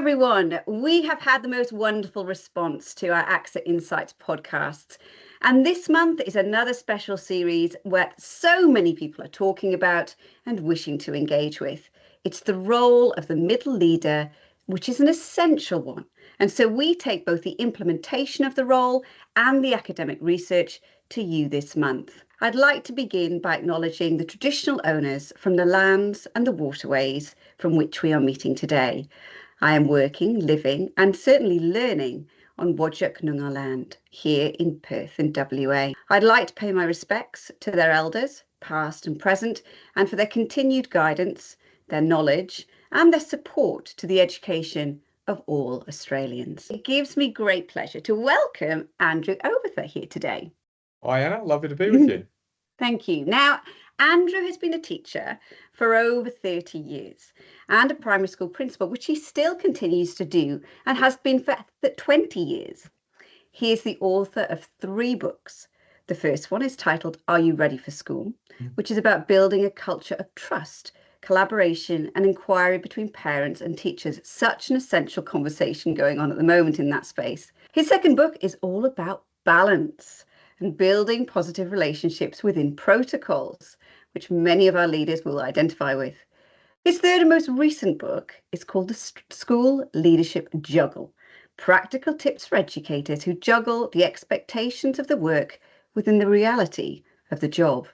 everyone. We have had the most wonderful response to our ACSA Insights podcasts. And this month is another special series where so many people are talking about and wishing to engage with. It's the role of the middle leader, which is an essential one. And so we take both the implementation of the role and the academic research to you this month. I'd like to begin by acknowledging the traditional owners from the lands and the waterways from which we are meeting today. I am working, living, and certainly learning on Whadjuk Noongar land here in Perth in WA. I'd like to pay my respects to their elders, past and present, and for their continued guidance, their knowledge, and their support to the education of all Australians. It gives me great pleasure to welcome Andrew Oberthur here today. Hi Anna, lovely to be with you. Thank you. Now, Andrew has been a teacher for over 30 years and a primary school principal, which he still continues to do and has been for 20 years. He is the author of 3 books. The first one is titled Are You Ready for School?, which is about building a culture of trust, collaboration and inquiry between parents and teachers. Such an essential conversation going on at the moment in that space. His second book is all about balance and building positive relationships within protocols, which many of our leaders will identify with. His third and most recent book is called The School Leadership Juggle, practical tips for educators who juggle the expectations of the work within the reality of the job.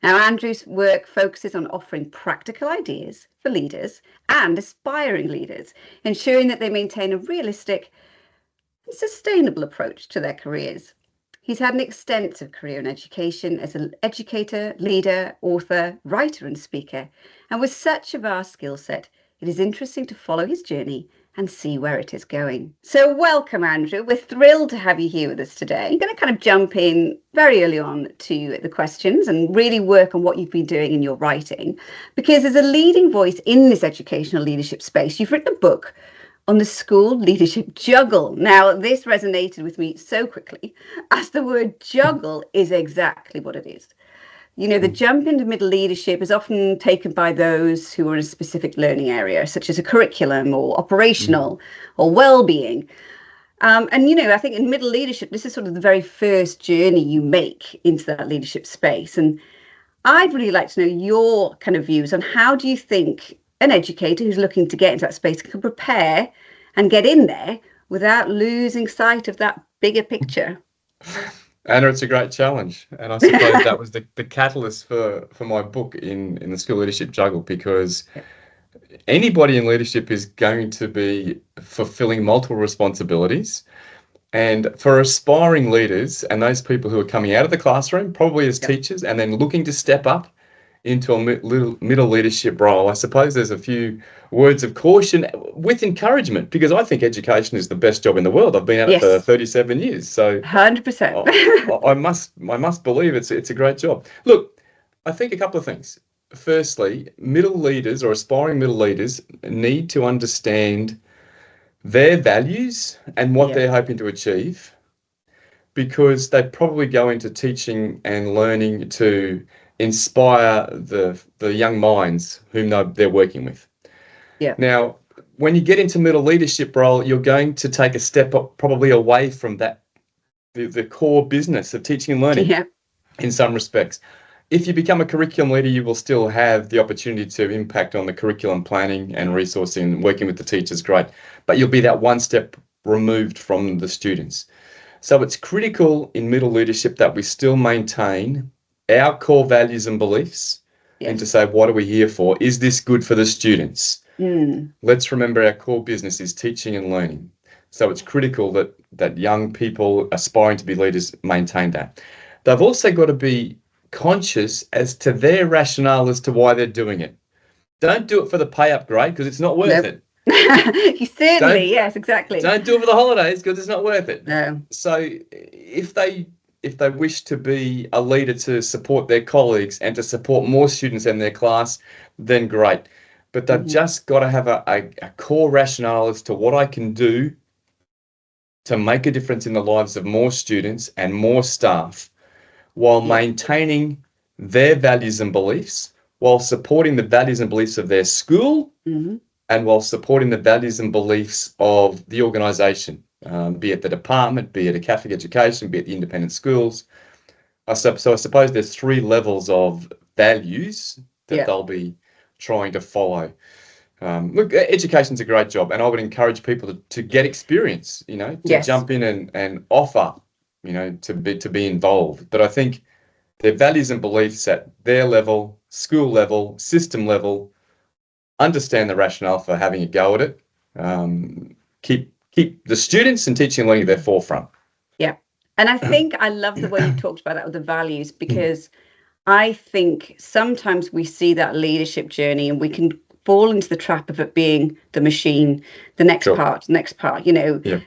Now, Andrew's work focuses on offering practical ideas for leaders and aspiring leaders, ensuring that they maintain a realistic and sustainable approach to their careers. He's had an extensive career in education as an educator, leader, author, writer and speaker. And with such a vast skill set, it is interesting to follow his journey and see where it is going. So welcome, Andrew. We're thrilled to have you here with us today. I'm going to kind of jump in very early on to the questions and really work on what you've been doing in your writing. Because as a leading voice in this educational leadership space, you've written a book on the school leadership juggle. Now, this resonated with me so quickly, as the word juggle is exactly what it is. You know, the jump into middle leadership is often taken by those who are in a specific learning area, such as a curriculum or operational or well-being. And, you know, I think in middle leadership, this is sort of the very first journey you make into that leadership space. And I'd really like to know your kind of views on how do you think an educator who's looking to get into that space can prepare and get in there without losing sight of that bigger picture? Anna, it's a great challenge. And I suppose that was the catalyst for my book in the School Leadership Juggle, because anybody in leadership is going to be fulfilling multiple responsibilities. And for aspiring leaders and those people who are coming out of the classroom, probably as teachers, and then looking to step up into a middle leadership role, I suppose there's a few words of caution with encouragement, because I think education is the best job in the world. I've been at it for 37 years, so 100%. I must believe it's a great job. Look, I think a couple of things. Firstly, middle leaders or aspiring middle leaders need to understand their values and what they're hoping to achieve, because they probably go into teaching and learning to inspire the young minds whom they're working with. Now, when you get into middle leadership role, you're going to take a step up, probably away from that, the core business of teaching and learning in some respects. If you become a curriculum leader, you will still have the opportunity to impact on the curriculum planning and resourcing and working with the teachers, great. But you'll be that one step removed from the students. So it's critical in middle leadership that we still maintain our core values and beliefs and to say, what are we here for? Is this good for the students? Let's remember our core business is teaching and learning. So it's critical that young people aspiring to be leaders maintain that. They've also got to be conscious as to their rationale as to why they're doing it. Don't do it for the pay upgrade, because it's not worth it. You certainly, yes, exactly. Don't do it for the holidays, because it's not worth it. No. So if they wish to be a leader to support their colleagues and to support more students in their class, then great. But they've just got to have a core rationale as to what I can do to make a difference in the lives of more students and more staff, while maintaining their values and beliefs, while supporting the values and beliefs of their school and while supporting the values and beliefs of the organisation, be it the department, be it a Catholic education, be it the independent schools. So I suppose there's three levels of values that they'll be trying to follow. Look, education's a great job, and I would encourage people to get experience, to jump in and offer, to be involved. But I think their values and beliefs at their level, school level, system level, understand the rationale for having a go at it. Keep the students and teaching and learning at their forefront. Yeah. And I think I love the way you talked about that with the values, because I think sometimes we see that leadership journey and we can fall into the trap of it being the machine, the next part,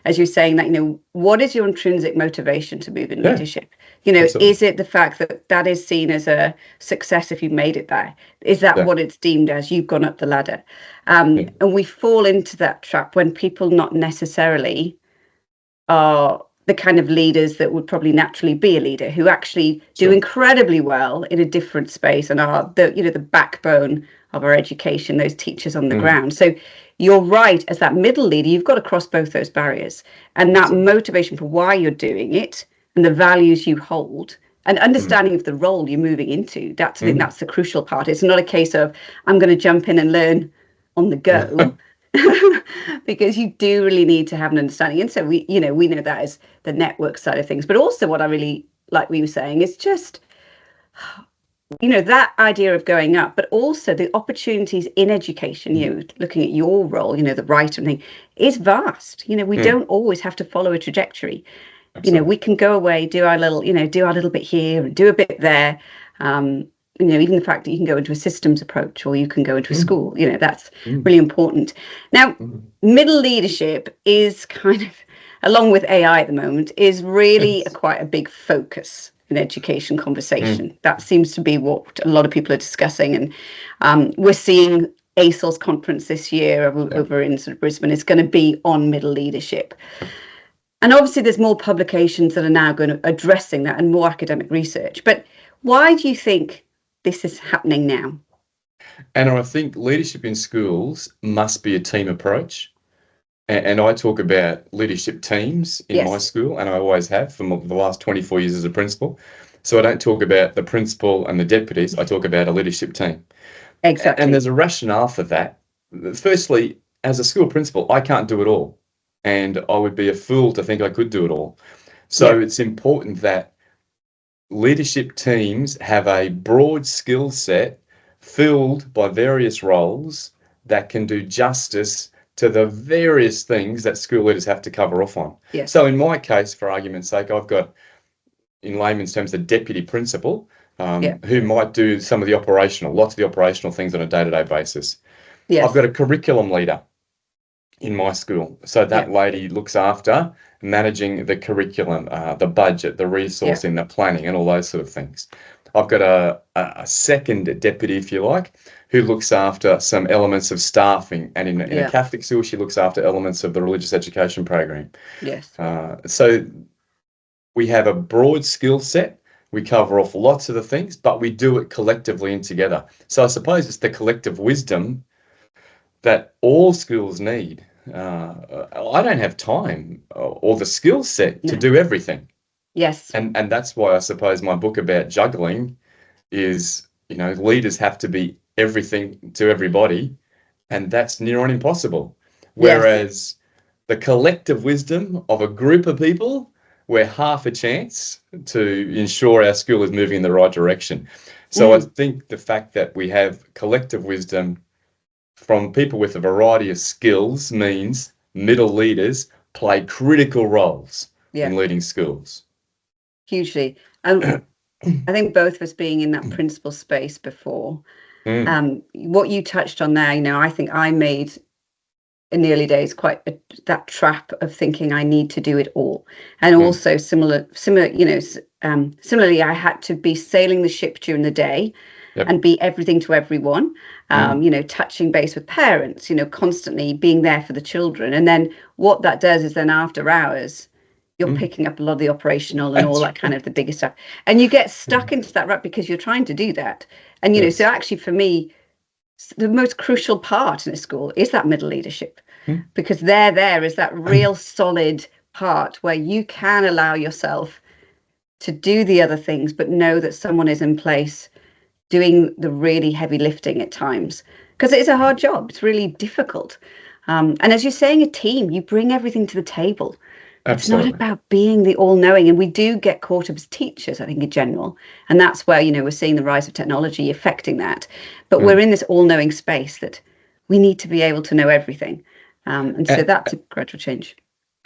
as you're saying that, what is your intrinsic motivation to move in leadership? Absolutely. Is it the fact that is seen as a success if you made it there? Is that what it's deemed as you've gone up the ladder? And we fall into that trap when people not necessarily are the kind of leaders that would probably naturally be a leader, who actually do incredibly well in a different space and are the backbone of our education, those teachers on the ground. So you're right, as that middle leader, you've got to cross both those barriers, and that motivation for why you're doing it and the values you hold and understanding of the role you're moving into. I think that's the crucial part. It's not a case of I'm going to jump in and learn on the go. Because you do really need to have an understanding. And so we know that is the network side of things. But also what I really like we were saying is just, that idea of going up, but also the opportunities in education, looking at your role, the right and thing is vast. We don't always have to follow a trajectory. Absolutely. We can go away, do our little bit here and do a bit there. Even the fact that you can go into a systems approach or you can go into a school, that's really important. Now, middle leadership is kind of, along with AI at the moment, is really quite a big focus in education conversation. That seems to be what a lot of people are discussing. And we're seeing ACSA conference this year over in sort of Brisbane is going to be on middle leadership. And obviously there's more publications that are now going to addressing that and more academic research. But why do you think this is happening now? And I think leadership in schools must be a team approach. And I talk about leadership teams in my school, and I always have for the last 24 years as a principal. So I don't talk about the principal and the deputies. I talk about a leadership team. Exactly. And there's a rationale for that. Firstly, as a school principal, I can't do it all. And I would be a fool to think I could do it all. So it's important that leadership teams have a broad skill set filled by various roles that can do justice to the various things that school leaders have to cover off on. So in my case, for argument's sake, I've got, in layman's terms, the deputy principal who might do lots of the operational things on a day-to-day basis. I've got a curriculum leader in my school. So that lady looks after managing the curriculum, the budget, the resourcing, the planning, and all those sort of things. I've got a second deputy, if you like, who looks after some elements of staffing. And in a Catholic school, she looks after elements of the religious education program. So we have a broad skill set. We cover off lots of the things, but we do it collectively and together. So I suppose it's the collective wisdom that all schools need. I don't have time or the skill set to do everything. And that's why I suppose my book about juggling is, leaders have to be everything to everybody, and that's near on impossible. Whereas the collective wisdom of a group of people, we're half a chance to ensure our school is moving in the right direction. So I think the fact that we have collective wisdom from people with a variety of skills means middle leaders play critical roles in leading schools. Hugely. I think both of us being in that principal space before, what you touched on there, I think I made in the early days quite that trap of thinking I need to do it all. And also similarly, I had to be sailing the ship during the day and be everything to everyone, touching base with parents, constantly being there for the children. And then what that does is then after hours, you're picking up a lot of the operational and all that kind of the bigger stuff. And you get stuck into that rut because you're trying to do that. And, so actually for me, the most crucial part in a school is that middle leadership, Mm. because there is that real solid part where you can allow yourself to do the other things, but know that someone is in place doing the really heavy lifting at times, because it is a hard job. It's really difficult. And as you're saying, a team, you bring everything to the table. It's not Absolutely. about being the all-knowing, and we do get caught up as teachers, I think, in general, and that's where, you know, we're seeing the rise of technology affecting that. But we're Mm. in this all-knowing space that we need to be able to know everything, and so And, that's a gradual change.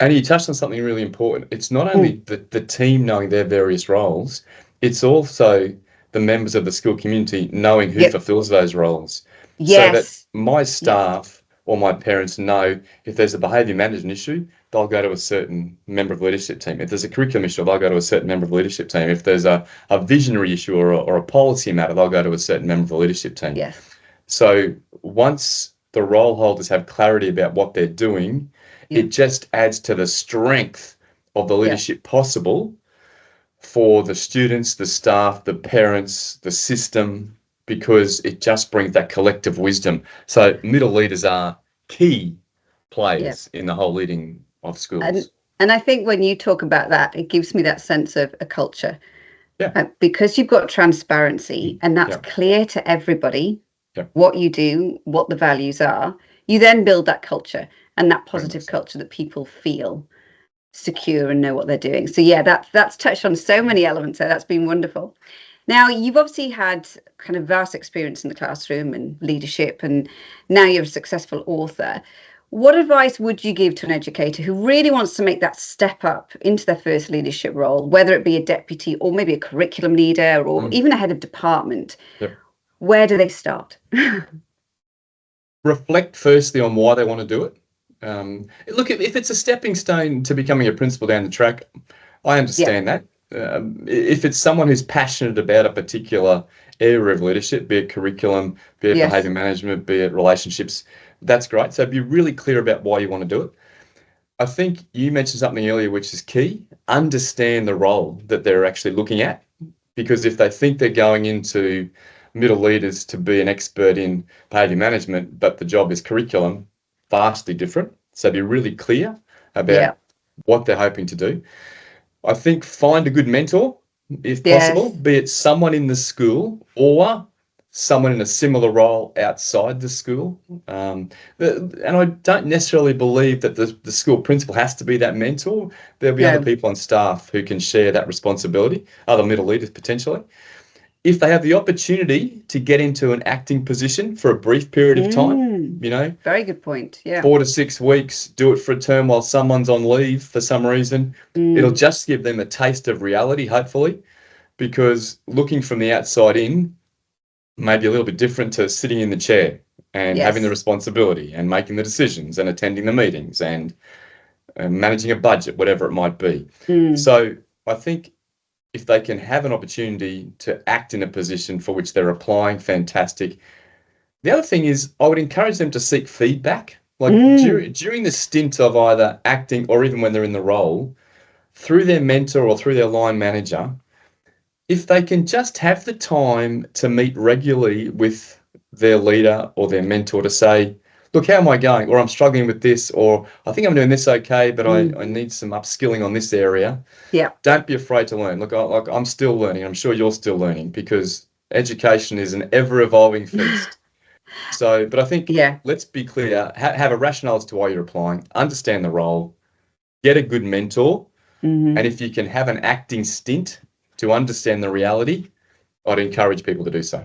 and you touched on something really important. It's not Mm. only the team knowing their various roles, it's also the members of the school community knowing who Yep. fulfills those roles. So that Yes. my Yep. staff or my parents know if there's a behaviour management issue, they'll go to a certain member of the leadership team. If there's a curriculum issue, they'll go to a certain member of the leadership team. If there's a visionary issue or a policy matter, they'll go to a certain member of the leadership team. Yes. So once the role holders have clarity about what they're doing, Yeah. it just adds to the strength of the Yeah. leadership possible for the students, the staff, the parents, the system, because it just brings that collective wisdom. So middle leaders are key Yeah. players in the whole leading of And schools. and I think when you talk about that, it gives me that sense of a culture, Yeah. because you've got transparency and that's Yeah. clear to everybody Yeah. what you do, what the values are. You then build that culture and that Very positive much so. culture that people feel secure and know what they're doing. So yeah, that's touched on so many elements there. That's been wonderful. Now, you've obviously had kind of vast experience in the classroom and leadership, and now you're a successful author. What advice would you give to an educator who really wants to make that step up into their first leadership role, whether it be a deputy or maybe a curriculum leader or even a head of department? Yep. Where do they start? Reflect firstly on why they want to do it. Look, if it's a stepping stone to becoming a principal down the track, I Yeah. understand that. If it's someone who's passionate about a particular area of leadership, be it curriculum, be it Yes. behaviour management, be it relationships, that's great. So be really clear about why you want to do it. I think you mentioned something earlier, which is key. Understand the role that they're actually looking at, because if they think they're going into middle leaders to be an expert in behaviour management, but the job is curriculum, vastly different. So be really clear about Yeah. what they're hoping to do. I think find a good mentor, if possible, Yes. be it someone in the school or someone in a similar role outside the school. And I don't necessarily believe that the school principal has to be that mentor. There'll be other No. people on staff who can share that responsibility, other middle leaders potentially. If they have the opportunity to get into an acting position for a brief period of time, Very good point. Yeah. 4 to 6 weeks, do it for a term while someone's on leave for some reason. It'll just give them a taste of reality, hopefully, because looking from the outside in may be a little bit different to sitting in the chair and having the Yes. responsibility and making the decisions and attending the meetings and managing a budget, whatever it might be. So I think if they can have an opportunity to act in a position for which they're applying, fantastic. The other thing is I would encourage them to seek feedback. Like during the stint of either acting or even when they're in the role, through their mentor or through their line manager, if they can just have the time to meet regularly with their leader or their mentor to say, look, how am I going? Or I'm struggling with this, or I think I'm doing this okay, but I need some upskilling on this area. Yeah. Don't be afraid to learn. Look, I'm still learning. I'm sure you're still learning, because education is an ever-evolving feast. So, but I think Yeah. let's be clear, have a rationale as to why you're applying, understand the role, get a good mentor, and if you can have an acting stint to understand the reality, I'd encourage people to do so.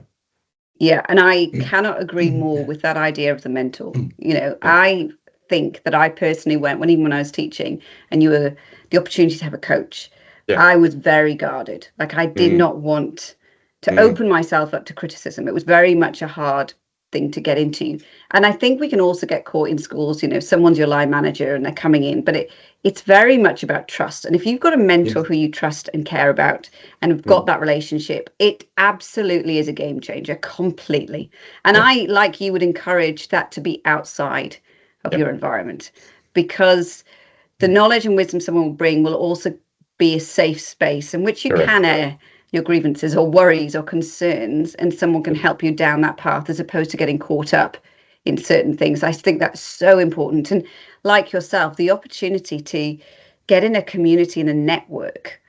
Yeah, and I cannot agree more with that idea of the mentor. Yeah. I think that I personally even when I was teaching and you were the opportunity to have a coach, Yeah. I was very guarded. Like I did not want to open myself up to criticism. It was very much a hard thing to get into. And I think we can also get caught in schools, someone's your line manager and they're coming in, but it's very much about trust. And if you've got a mentor who you trust and care about and have got that relationship, it absolutely is a game changer completely. And I, like you, would encourage that to be outside of your environment, because the knowledge and wisdom someone will bring will also be a safe space in which you Correct. can your grievances or worries or concerns, and someone can help you down that path as opposed to getting caught up in certain things. I think that's so important. And like yourself, the opportunity to get in a community and a network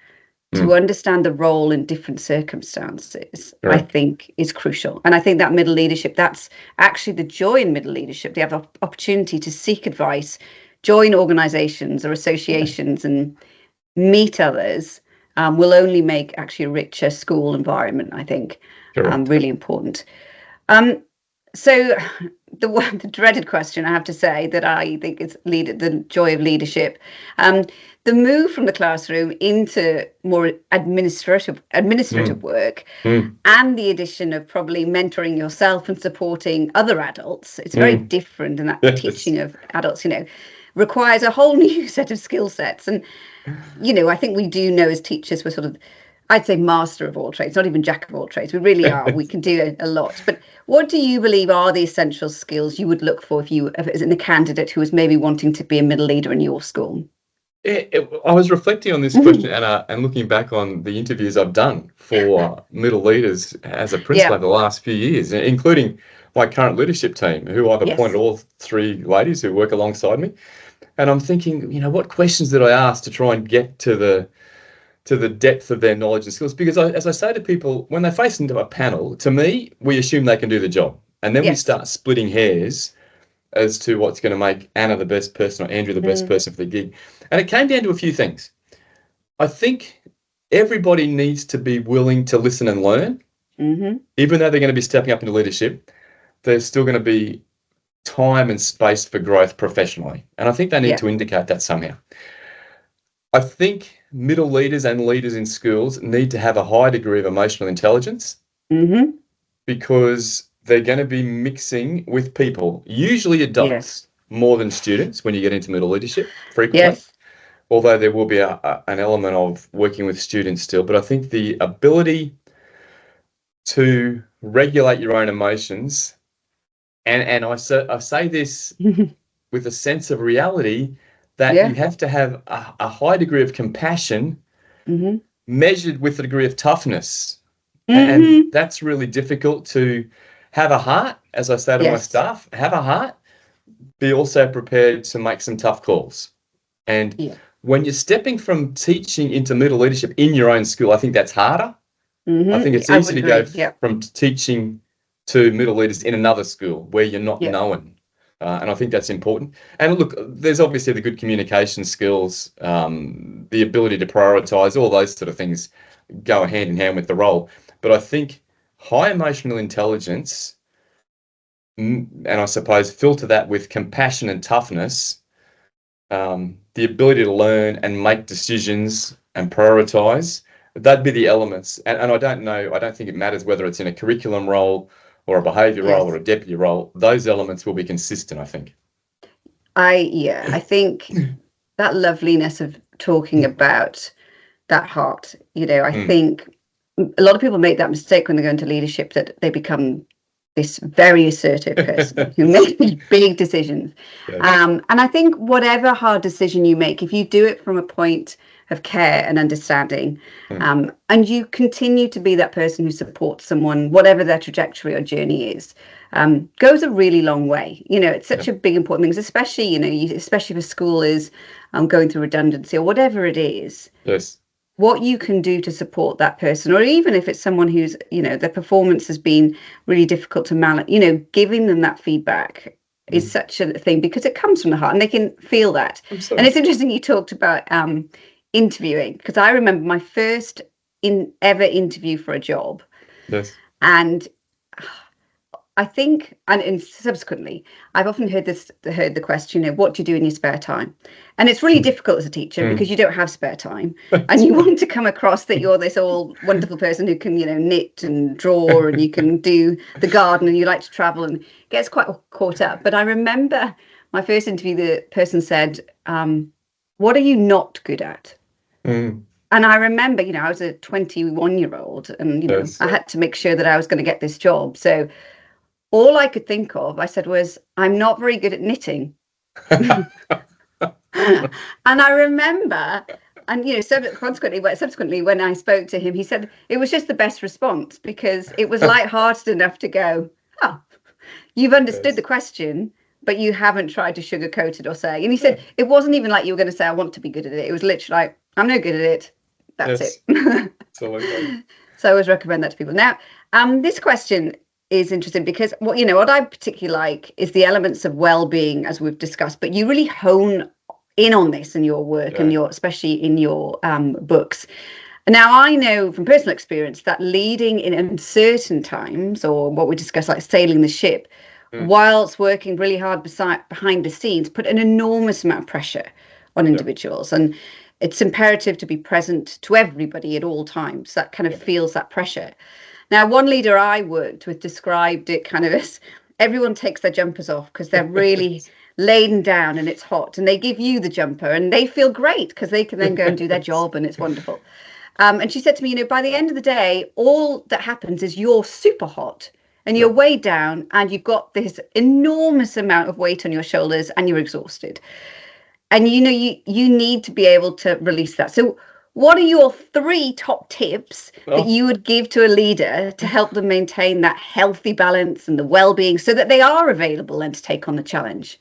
to understand the role in different circumstances, I think is crucial. And I think that middle leadership, that's actually the joy in middle leadership. They have an opportunity to seek advice, join organizations or associations and meet others, will only make actually a richer school environment, I think. Really important. So the dreaded question, I have to say, that I think is the joy of leadership. The move from the classroom into more administrative work, and the addition of probably mentoring yourself and supporting other adults. It's very different, and that teaching of adults, requires a whole new set of skill sets. And I think we do know as teachers, we're sort of, I'd say, master of all trades, not even jack of all trades. We really are. We can do a lot. But what do you believe are the essential skills you would look for if it was in a candidate who was maybe wanting to be a middle leader in your school? I was reflecting on this question, Anna, and looking back on the interviews I've done for middle leaders as a principal over the last few years, including my current leadership team, who I've appointed all three ladies who work alongside me. And I'm thinking, what questions did I ask to try and get to the depth of their knowledge and skills? Because as I say to people, when they face into a panel, to me, we assume they can do the job. And then we start splitting hairs as to what's going to make Anna the best person or Andrew the best person for the gig. And it came down to a few things. I think everybody needs to be willing to listen and learn. Even though they're going to be stepping up into leadership, there's still going to be time and space for growth professionally. And I think they need to indicate that somehow. I think middle leaders and leaders in schools need to have a high degree of emotional intelligence, because they're going to be mixing with people, usually adults, more than students when you get into middle leadership frequently. Although there will be an element of working with students still. But I think the ability to regulate your own emotions, and I say this with a sense of reality, that you have to have a high degree of compassion measured with a degree of toughness. And that's really difficult to have a heart, as I say to my staff, have a heart, be also prepared to make some tough calls. And when you're stepping from teaching into middle leadership in your own school, I think that's harder. I think it's easy to go from teaching to middle leaders in another school where you're not known. And I think that's important. And look, there's obviously the good communication skills, the ability to prioritise, all those sort of things go hand in hand with the role. But I think high emotional intelligence, and I suppose filter that with compassion and toughness, the ability to learn and make decisions and prioritise, that'd be the elements. And I don't think it matters whether it's in a curriculum role or a behaviour role or a deputy role. Those elements will be consistent, I think. I think that loveliness of talking about that heart, I think a lot of people make that mistake when they go into leadership, that they become this very assertive person who makes these big decisions. And I think whatever hard decision you make, if you do it from a point of care and understanding, and you continue to be that person who supports someone, whatever their trajectory or journey is, goes a really long way. It's such a big important thing, especially, especially if a school is going through redundancy or whatever it is. What you can do to support that person, or even if it's someone who's, their performance has been really difficult to manage, giving them that feedback is such a thing, because it comes from the heart and they can feel that. Absolutely. And it's interesting you talked about interviewing, because I remember my first ever interview for a job. And I think, and subsequently, I've often heard the question, what do you do in your spare time? And it's really difficult as a teacher because you don't have spare time, and you want to come across that you're this all wonderful person who can, knit and draw, and you can do the garden, and you like to travel, and gets quite caught up. But I remember my first interview, the person said, "What are you not good at?" And I remember, I was a 21-year-old, and I had to make sure that I was going to get this job. So all I could think of, I said, was, I'm not very good at knitting. And I remember And subsequently, when I spoke to him, he said it was just the best response because it was lighthearted enough to go, oh, you've understood the question, but you haven't tried to sugarcoat it or say. And he said it wasn't even like you were going to say, I want to be good at it. It was literally like, I'm no good at it. That's it. Absolutely. So I always recommend that to people. Now, this question is interesting because what I particularly like is the elements of well-being, as we've discussed, but you really hone in on this in your work and especially in your books. Now, I know from personal experience that leading in uncertain times, or what we discuss like sailing the ship, whilst working really hard behind the scenes, put an enormous amount of pressure on individuals. And it's imperative to be present to everybody at all times. That kind of feels that pressure. Now, one leader I worked with described it kind of as everyone takes their jumpers off because they're really laden down and it's hot, and they give you the jumper and they feel great because they can then go and do their job and it's wonderful. And she said to me, by the end of the day, all that happens is you're super hot and you're weighed down and you've got this enormous amount of weight on your shoulders and you're exhausted. And you need to be able to release that. So what are your 3 top tips that you would give to a leader to help them maintain that healthy balance and the well-being so that they are available and to take on the challenge?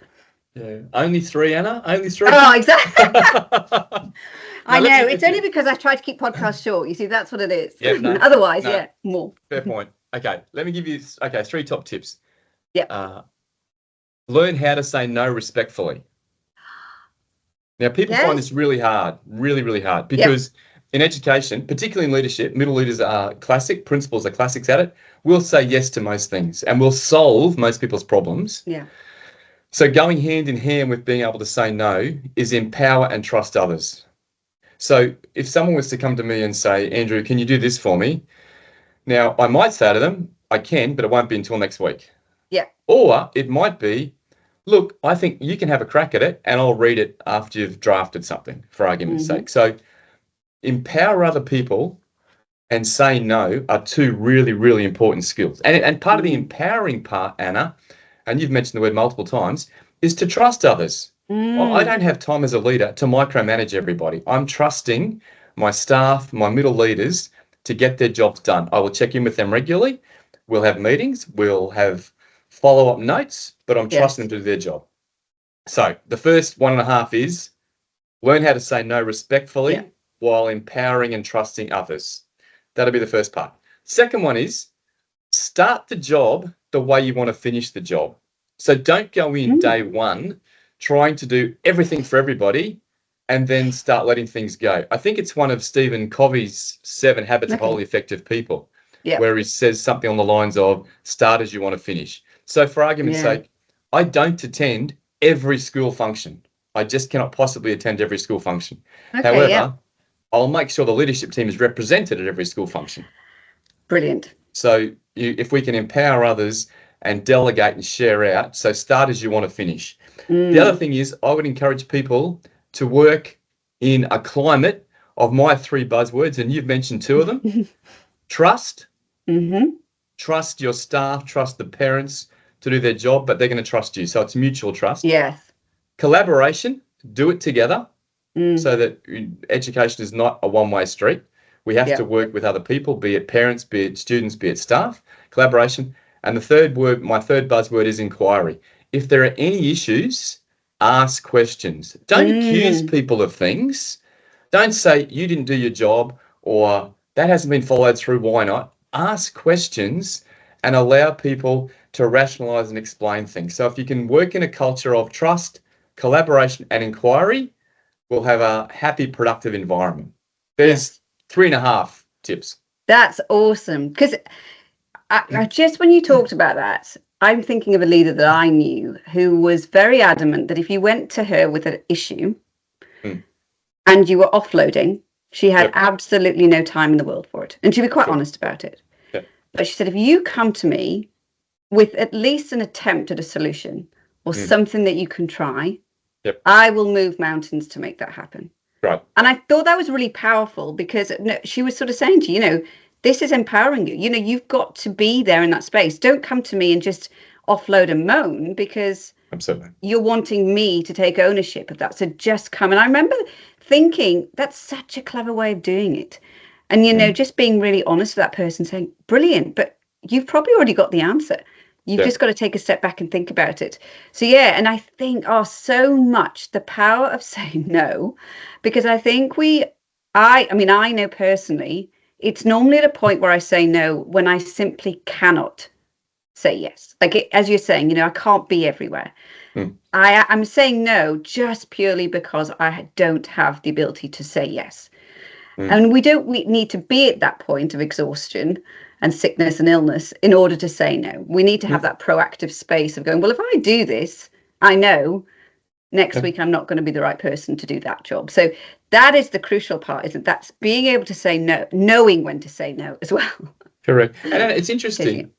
Yeah. Only 3, Anna? Only 3? Oh, exactly. I know. It's only because I try to keep podcasts short. You see, that's what it is. Otherwise, more. Fair point. Okay, let me give you 3 top tips. Yeah. Learn how to say no respectfully. Now, people find this really hard, really, really hard, because in education, particularly in leadership, middle leaders are classic, principals are classics at it. We'll say yes to most things and we'll solve most people's problems. Yeah. So going hand in hand with being able to say no is empower and trust others. So if someone was to come to me and say, Andrew, can you do this for me? Now, I might say to them, I can, but it won't be until next week. Yeah. Or it might be, look, I think you can have a crack at it and I'll read it after you've drafted something, for argument's sake. So empower other people and say no are 2 really, really important skills. And part of the empowering part, Anna, and you've mentioned the word multiple times, is to trust others. I don't have time as a leader to micromanage everybody. I'm trusting my staff, my middle leaders to get their jobs done. I will check in with them regularly. We'll have meetings. We'll have follow-up notes, but I'm trusting them to do their job. So the first 1.5 is learn how to say no respectfully while empowering and trusting others. That'll be the first part. Second one is start the job the way you want to finish the job. So don't go in day one trying to do everything for everybody and then start letting things go. I think it's one of Stephen Covey's 7 Habits of Highly Effective People, where he says something on the lines of start as you want to finish. So for argument's sake, I don't attend every school function. I just cannot possibly attend every school function. However, I'll make sure the leadership team is represented at every school function. Brilliant. So if we can empower others and delegate and share out, so start as you want to finish. The other thing is I would encourage people to work in a climate of my 3 buzzwords, and you've mentioned 2 of them. Trust. Trust your staff, trust the parents to do their job, but they're going to trust you. So it's mutual trust. Yes. Collaboration, do it together so that education is not a one-way street. We have to work with other people, be it parents, be it students, be it staff. Collaboration. And the third word, my 3rd buzzword is inquiry. If there are any issues, ask questions. Don't accuse people of things. Don't say you didn't do your job or that hasn't been followed through. Why not? Ask questions and allow people to rationalize and explain things. So if you can work in a culture of trust, collaboration and inquiry, we'll have a happy, productive environment. There's 3.5 tips. That's awesome. Because just when you talked about that, I'm thinking of a leader that I knew who was very adamant that if you went to her with an issue and you were offloading, she had absolutely no time in the world for it. And she'd be quite honest about it. But she said, if you come to me with at least an attempt at a solution or something that you can try, I will move mountains to make that happen. Right. And I thought that was really powerful because she was sort of saying to you, this is empowering you. You've got to be there in that space. Don't come to me and just offload and moan, because Absolutely. You're wanting me to take ownership of that. So just come. And I remember thinking that's such a clever way of doing it. And, just being really honest with that person saying, brilliant, but you've probably already got the answer. You've just got to take a step back and think about it. So, yeah. And I think, so much the power of saying no, because I think I know personally, it's normally at a point where I say no when I simply cannot say yes. Like as you're saying, I can't be everywhere. I'm saying no just purely because I don't have the ability to say yes. And we need to be at that point of exhaustion and sickness and illness in order to say no. We need to have that proactive space of going, well, if I do this, I know next week I'm not going to be the right person to do that job. So that is the crucial part, isn't it? That's being able to say no, knowing when to say no as well. Correct. And it's interesting.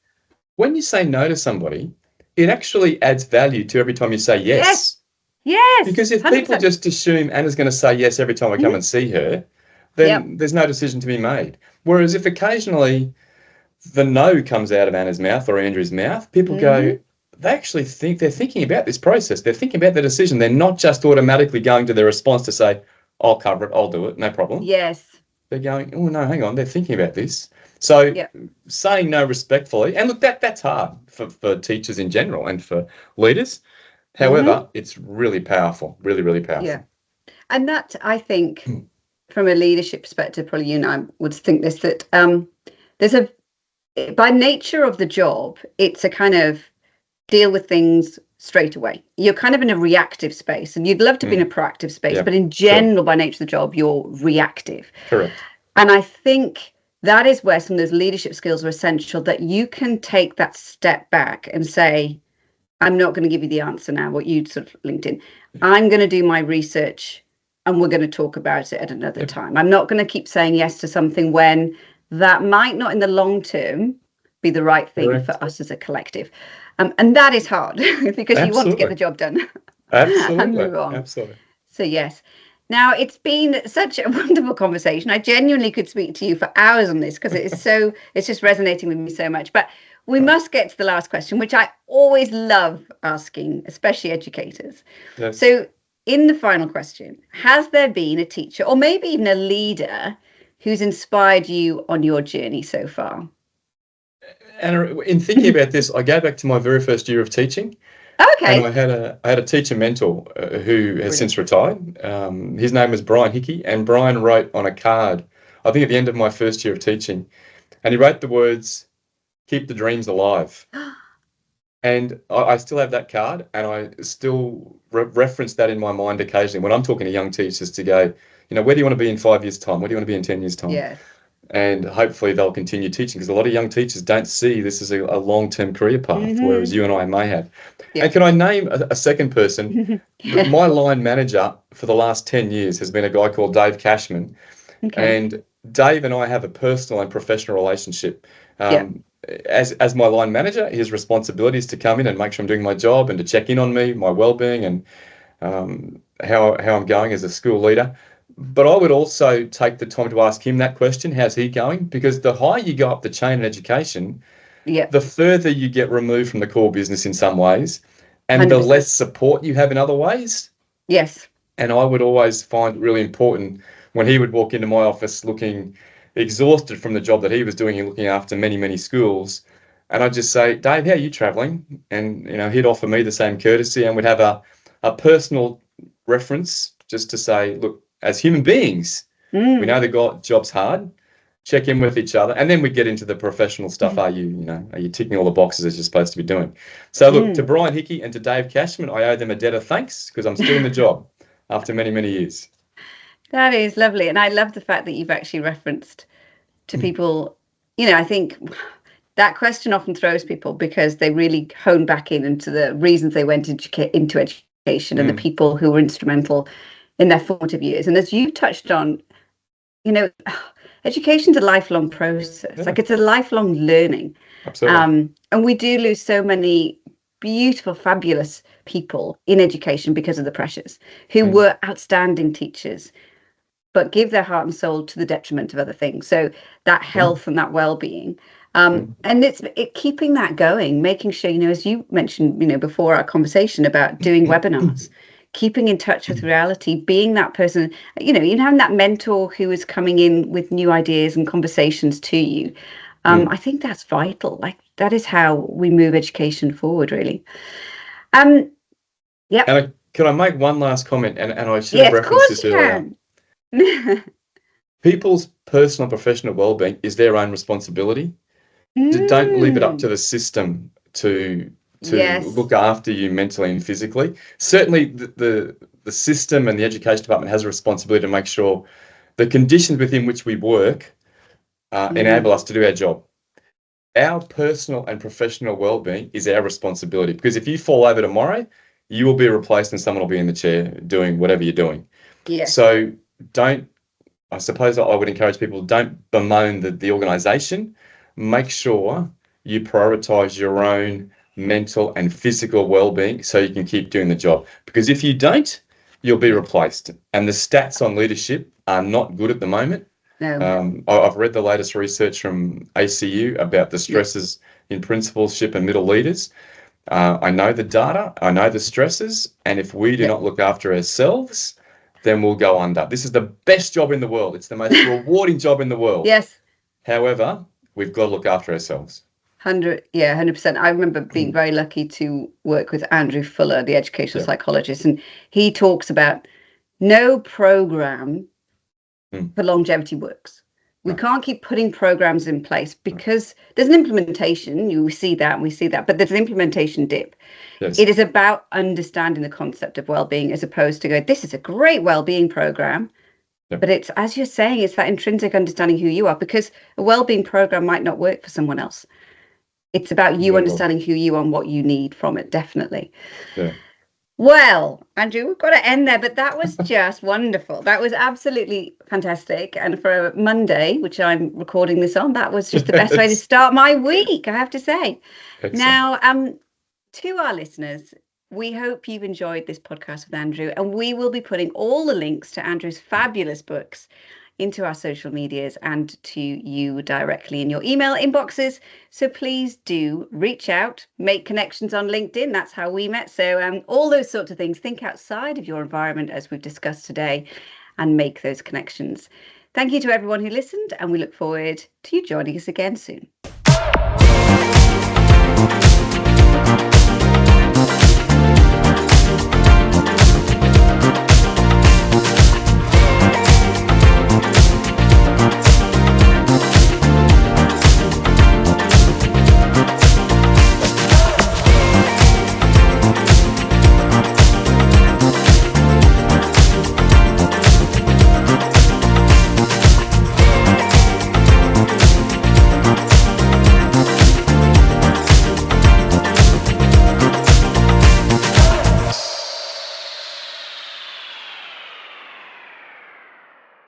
When you say no to somebody, it actually adds value to every time you say yes. Yes. Because if 100%. People just assume Anna's going to say yes every time I come and see her, then there's no decision to be made. Whereas if occasionally the no comes out of Anna's mouth or Andrew's mouth, people go, they actually think they're thinking about this process. They're thinking about the decision. They're not just automatically going to their response to say, I'll cover it, I'll do it, no problem. Yes. They're going, oh, no, hang on, they're thinking about this. So saying no respectfully, and look, that's hard for teachers in general and for leaders. However, it's really powerful, really, really powerful. Yeah. And that, I think, from a leadership perspective, probably you and I would think this, that there's by nature of the job, it's a kind of deal with things straight away. You're kind of in a reactive space, and you'd love to be in a proactive space, but in general, by nature of the job, you're reactive. Correct. And I think that is where some of those leadership skills are essential, that you can take that step back and say, I'm not going to give you the answer now, what you sort of linked in. I'm going to do my research and we're going to talk about it at another time. I'm not going to keep saying yes to something when that might not in the long term be the right thing for us as a collective. And that is hard because you want to get the job done. Absolutely. And move on. Absolutely. So, yes. Now, it's been such a wonderful conversation. I genuinely could speak to you for hours on this because it's just resonating with me so much. But we must get to the last question, which I always love asking, especially educators. Yes. So in the final question, has there been a teacher or maybe even a leader who's inspired you on your journey so far? And in thinking about this, I go back to my very first year of teaching. Okay. And I had a teacher mentor who has since retired. His name was Brian Hickey, and Brian wrote on a card, I think at the end of my first year of teaching, and he wrote the words, "Keep the dreams alive." And I still have that card, and I still reference that in my mind occasionally when I'm talking to young teachers to go, where do you want to be in 5 years' time? Where do you want to be in 10 years' time? Yeah. And hopefully they'll continue teaching, because a lot of young teachers don't see this as a long-term career path, whereas you and I may have. Yeah. And can I name a second person? My line manager for the last 10 years has been a guy called Dave Cashman. Okay. And Dave and I have a personal and professional relationship. As my line manager, his responsibility is to come in and make sure I'm doing my job and to check in on me, my well-being, and how I'm going as a school leader. But I would also take the time to ask him that question, how's he going? Because the higher you go up the chain in education, the further you get removed from the core business in some ways, and 100%. The less support you have in other ways. Yes. And I would always find it really important when he would walk into my office looking exhausted from the job that he was doing and looking after many, many schools. And I'd just say, Dave, how are you traveling? And, he'd offer me the same courtesy, and we'd have a personal reference just to say, look, as human beings, we know the job's hard, check in with each other. And then we get into the professional stuff. Are you ticking all the boxes as you're supposed to be doing? So look, to Brian Hickey and to Dave Cashman, I owe them a debt of thanks because I'm still in the job after many, many years. That is lovely. And I love the fact that you've actually referenced to people. I think that question often throws people because they really hone back into the reasons they went into education and the people who were instrumental in their formative years. And as you touched on, education's a lifelong process. Yeah. Like it's a lifelong learning. Absolutely. And we do lose so many beautiful, fabulous people in education because of the pressures, who were outstanding teachers, but give their heart and soul to the detriment of other things. So that health and that well-being. And it's keeping that going, making sure, as you mentioned, before our conversation about doing webinars, keeping in touch with reality, being that person, having that mentor who is coming in with new ideas and conversations to you. I think that's vital. Like, that is how we move education forward, really. Yep. And can I make one last comment? And I should Yes, have of referenced course this you earlier. can. People's personal and professional well-being is their own responsibility. Don't leave it up to the system to Yes. look after you mentally and physically. Certainly, the system and the education department has a responsibility to make sure the conditions within which we work enable us to do our job. Our personal and professional well-being is our responsibility, because if you fall over tomorrow, you will be replaced and someone will be in the chair doing whatever you're doing. Yes. So I suppose I would encourage people, don't bemoan the organisation. Make sure you prioritise your own mental and physical well-being so you can keep doing the job. Because if you don't, you'll be replaced. And the stats on leadership are not good at the moment. No. I've read the latest research from ACU about the stresses in principalship and middle leaders. I know the data, I know the stresses, and if we do not look after ourselves, then we'll go under. This is the best job in the world. It's the most rewarding job in the world. Yes. However, we've got to look after ourselves. 100%. I remember being very lucky to work with Andrew Fuller, the educational psychologist, and he talks about no program for longevity works. We can't keep putting programs in place because there's an implementation. We see that, but there's an implementation dip. Yes. It is about understanding the concept of well-being as opposed to go, this is a great well-being program. But it's, as you're saying, it's that intrinsic understanding who you are, because a well-being program might not work for someone else. It's about you understanding who you are and what you need from it, definitely. Yeah. Well, Andrew, we've got to end there, but that was just wonderful. That was absolutely fantastic. And for a Monday, which I'm recording this on, that was just the best way to start my week, I have to say. Excellent. Now, to our listeners, we hope you've enjoyed this podcast with Andrew, and we will be putting all the links to Andrew's fabulous books into our social medias and to you directly in your email inboxes. So please do reach out, make connections on LinkedIn. That's how we met. So all those sorts of things. Think outside of your environment, as we've discussed today, and make those connections. Thank you to everyone who listened, and we look forward to you joining us again soon.